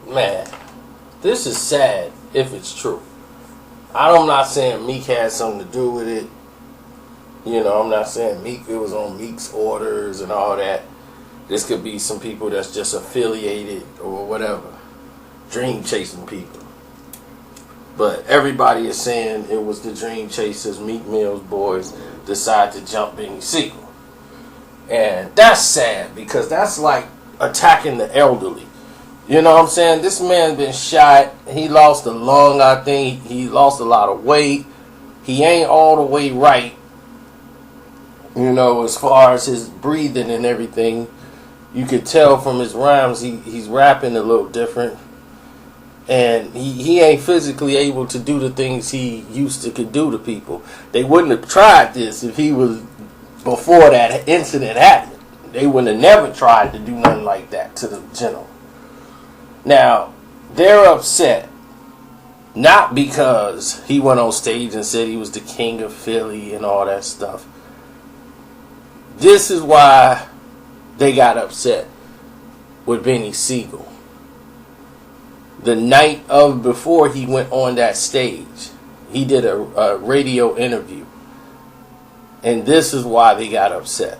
Man, this is sad if it's true. I'm not saying Meek had something to do with it. You know, I'm not saying Meek, it was on Meek's orders and all that. This could be some people that's just affiliated or whatever. Dream chasing people. But everybody is saying it was the Dream Chasers, Meek Mill's boys, decide to jump Beanie Sigel. And that's sad because that's like attacking the elderly. You know what I'm saying? This man been shot. He lost a lung, I think. He lost a lot of weight. He ain't all the way right. You know, as far as his breathing and everything. You could tell from his rhymes he's rapping a little different. And he ain't physically able to do the things he used to could do to people. They wouldn't have tried this if he was before that incident happened. They wouldn't have never tried to do nothing like that to the general. Now, they're upset. Not because he went on stage and said he was the king of Philly and all that stuff. This is why they got upset with Beanie Sigel. The night of before he went on that stage, he did a radio interview. And this is why they got upset.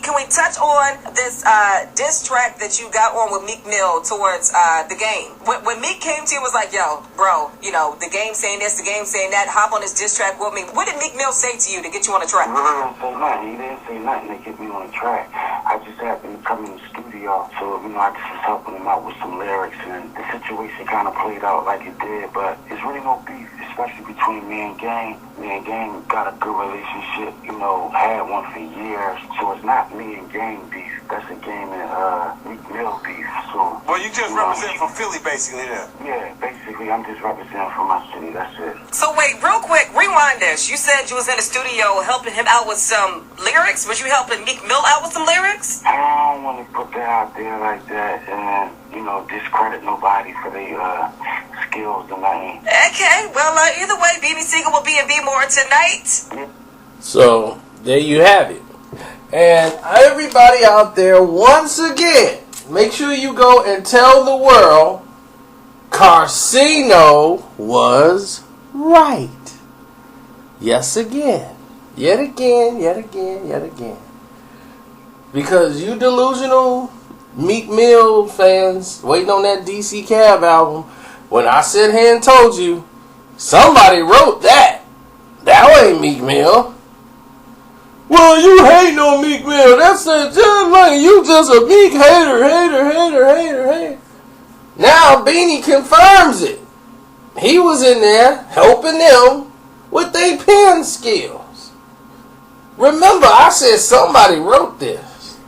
Can we touch on this diss track that you got on with Meek Mill towards the game? When Meek came to you and was like, yo, bro, you know, the game saying this, the game saying that, hop on this diss track with me. What did Meek Mill say to you to get you on the track? He didn't say nothing. He didn't say nothing to get me on the track. I just happened to come in the studio, so, you know, I just was helping him out with some lyrics, and the situation kind of played out like it did, but it's really no beef, especially between me and Game. Me and Game got a good relationship, you know, had one for years, so it's not me and Game beef. That's a Game and Meek Mill beef. So, well, you just represent for Philly, basically, then. Yeah, basically, I'm just representing for my city. That's it. So wait, real quick, rewind this. You said you was in the studio helping him out with some lyrics. Was you helping Meek Mill out with some lyrics? I don't want to put that out there like that and, you know, discredit nobody for their skills or nothing. Okay, well, either way, Beanie Sigel will be in B-More tonight. So, there you have it. And everybody out there, once again, make sure you go and tell the world Carcino was right. Yes, again. Yet again, yet again, yet again. Because you delusional Meek Mill fans waiting on that DC Cab album, when I said here and told you, somebody wrote that. That ain't Meek Mill. Well, you hating on Meek Mill. That's just like you just a Meek hater. Now Beanie confirms it. He was in there helping them with their pen skills. Remember, I said somebody wrote this.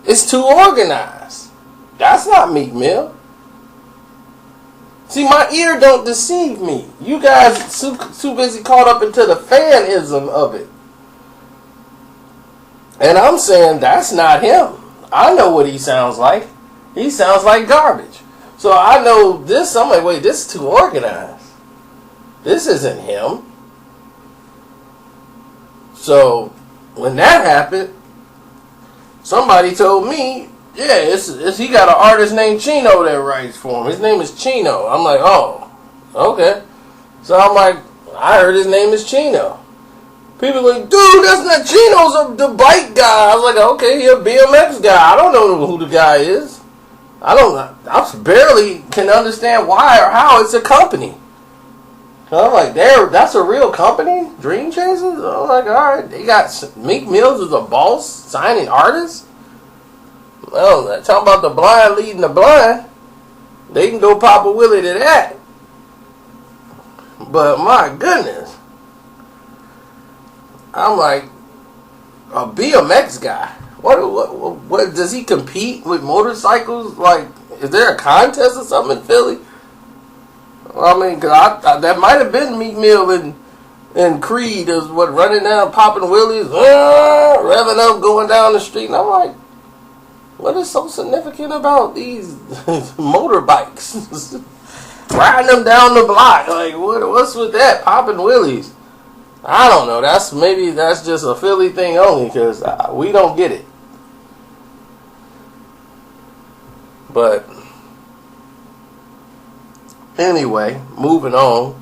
It's too organized. That's not Meek Mill. See, my ear don't deceive me. You guys too busy caught up into the fanism of it. And I'm saying that's not him. I know what he sounds like. He sounds like garbage. So I know this. I'm like, wait, this is too organized. This isn't him. So when that happened, somebody told me, yeah, he got an artist named Chino that writes for him. His name is Chino. I'm like, oh, okay. So I'm like, I heard his name is Chino. People are like, dude, that's not Chino's the bike guy. I was like, okay, he's a BMX guy. I don't know who the guy is. I barely can understand why or how it's a company. So I'm like, that's a real company? Dream Chasers? I'm like, alright, they got Meek Mills as a boss, signing artists? Well, talking about the blind leading the blind. They can go Papa Willie to that. But my goodness. I'm like, a BMX guy. What does he compete with motorcycles? Like, is there a contest or something in Philly? Well, I mean, cause that might have been Meek Mill and Creed is what running down, popping wheelies, revving up, going down the street. And I'm like, what is so significant about these motorbikes? Riding them down the block. Like, what's with that? Popping wheelies. I don't know. Maybe that's just a Philly thing only because we don't get it. But Anyway, moving on.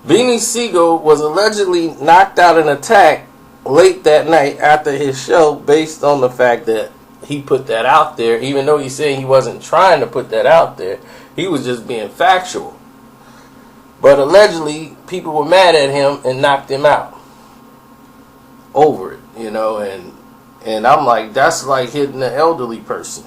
Beanie Sigel was allegedly knocked out in an attack late that night after his show based on the fact that he put that out there. Even though he's saying he wasn't trying to put that out there, he was just being factual. But allegedly, people were mad at him and knocked him out over it, you know, and I'm like, that's like hitting an elderly person.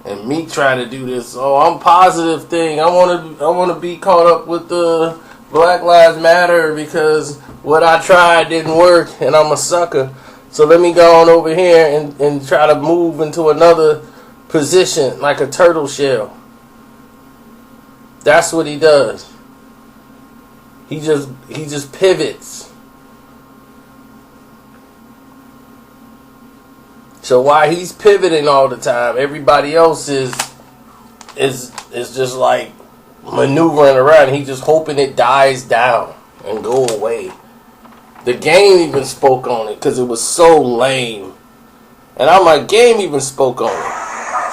And me trying to do this, I'm positive thing. I want to be caught up with the Black Lives Matter because what I tried didn't work and I'm a sucker. So let me go on over here and try to move into another position like a turtle shell. That's what he does. He just pivots. So while he's pivoting all the time, everybody else is just like maneuvering around. He's just hoping it dies down and go away. The Game even spoke on it because it was so lame. And I'm like, Game even spoke on it.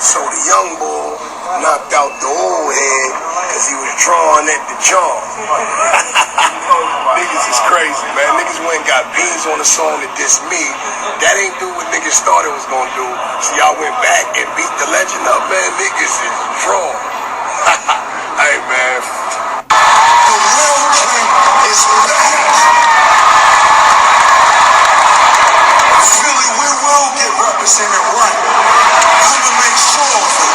So the young boy knocked out the old head because he was drawing at the jaw. Niggas is crazy, man. Niggas went and got beans on the song that diss me. That ain't do what niggas thought it was gonna do. So y'all went back and beat the legend up, man. Niggas is drawn. Hey, man. The real king is back. Philly, we will get represented right. I'm gonna make sure of it.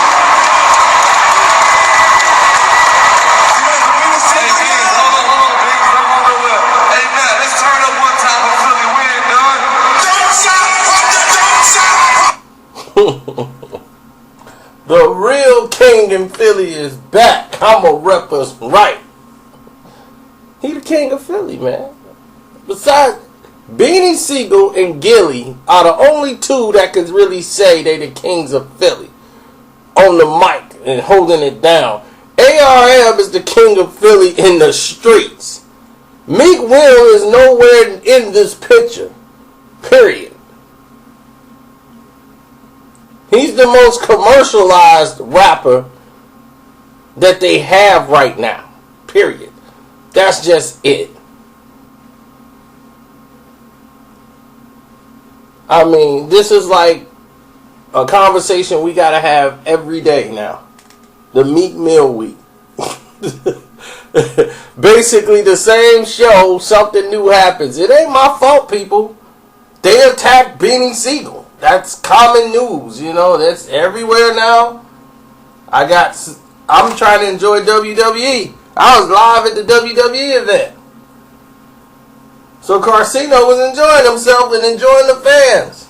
The real king in Philly is back. I'ma rep us right. He the king of Philly, man. Besides, Beanie Sigel and Gilly are the only two that can really say they the kings of Philly on the mic and holding it down. ARM is the king of Philly in the streets. Meek Mill is nowhere in this picture. Period. He's the most commercialized rapper that they have right now. Period. That's just it. I mean, this is like a conversation we gotta have every day now. The Meek Mill week. Basically the same show, something new happens. It ain't my fault, people. They attacked Beanie Sigel. That's common news, you know. That's everywhere now. I'm trying to enjoy WWE. I was live at the WWE event. So Carcino was enjoying himself and enjoying the fans.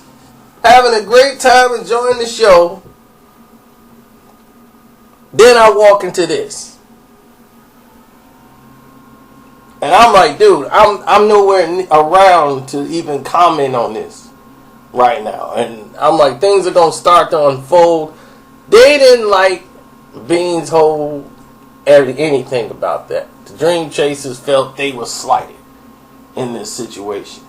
Having a great time enjoying the show. Then I walk into this. And I'm like, dude, I'm nowhere around to even comment on this right now. And I'm like, things are going to start to unfold. They didn't like Bean's whole anything about that. The Dream Chasers felt they were slighted in this situation.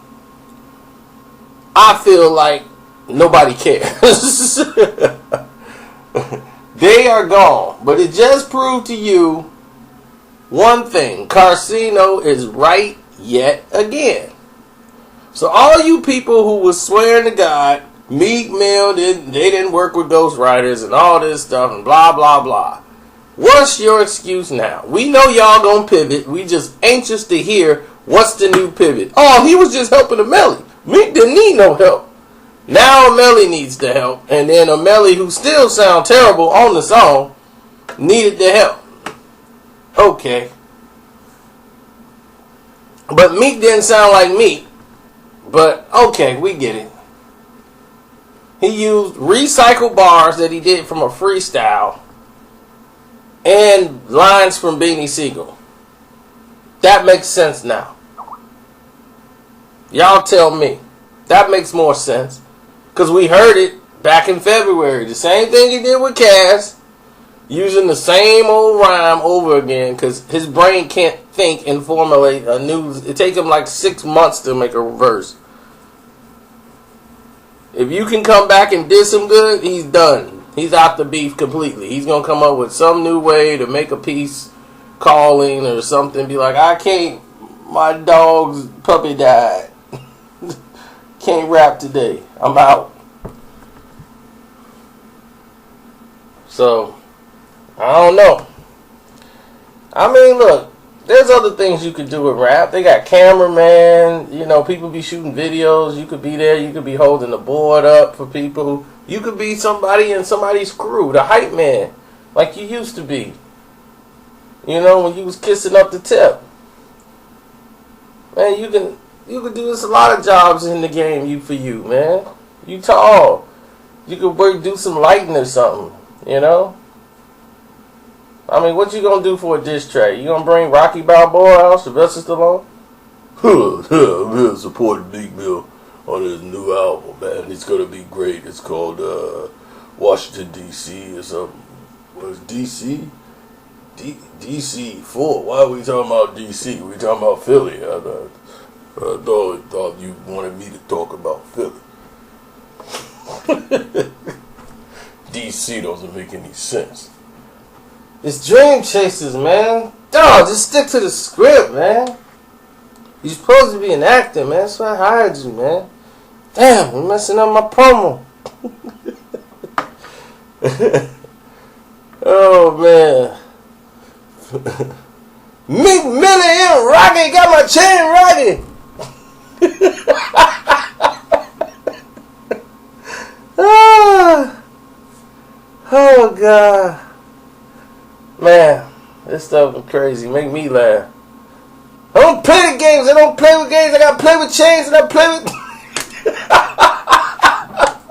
I feel like nobody cares. They are gone. But it just proved to you one thing. Carcino is right yet again. So all you people who was swearing to God, Meek Mill, they didn't work with ghostwriters and all this stuff and blah, blah, blah. What's your excuse now? We know y'all gonna pivot. We just anxious to hear what's the new pivot. Oh, he was just helping Amelly. Meek didn't need no help. Now Amelly needs the help. And then Amelly, who still sound terrible on the song, needed the help. Okay. But Meek didn't sound like Meek. But, okay, we get it. He used recycled bars that he did from a freestyle and lines from Beanie Sigel. That makes sense now. Y'all tell me. That makes more sense. Because we heard it back in February. The same thing he did with Cass. Using the same old rhyme over again. Because his brain can't think and formulate a new... It takes him like 6 months to make a verse. If you can come back and diss him good, he's done. He's out the beef completely. He's going to come up with some new way to make a piece calling or something, be like, I can't, my dog's puppy died. Can't rap today. I'm out. So, I don't know. I mean, look, there's other things you could do with rap. They got cameraman, you know, people be shooting videos. You could be there. You could be holding the board up for people. You could be somebody in somebody's crew, the hype man, like you used to be. You know, when you was kissing up the tip. Man, you can do this a lot of jobs in the game for you, man. You tall. You could do some lighting or something, you know? I mean, what you gonna do for a diss track? You gonna bring Rocky Balboa out, Sylvester Stallone? I'm here supporting Meek Mill on his new album, man. It's gonna be great. It's called Washington, D.C. or something. What is D.C.? D.C. 4. Why are we talking about D.C.? We talking about Philly. I thought you wanted me to talk about Philly. D.C. doesn't make any sense. It's Dream Chasers, man. Dog, just stick to the script, man. You're supposed to be an actor, man. That's why I hired you, man. Damn, you're messing up my promo. Oh, man. Meek Mill and Rocky got my chain rocking. Oh, God. Man, this stuff is crazy. Make me laugh. I don't play the games. I don't play with games. I gotta play with chains and I play with...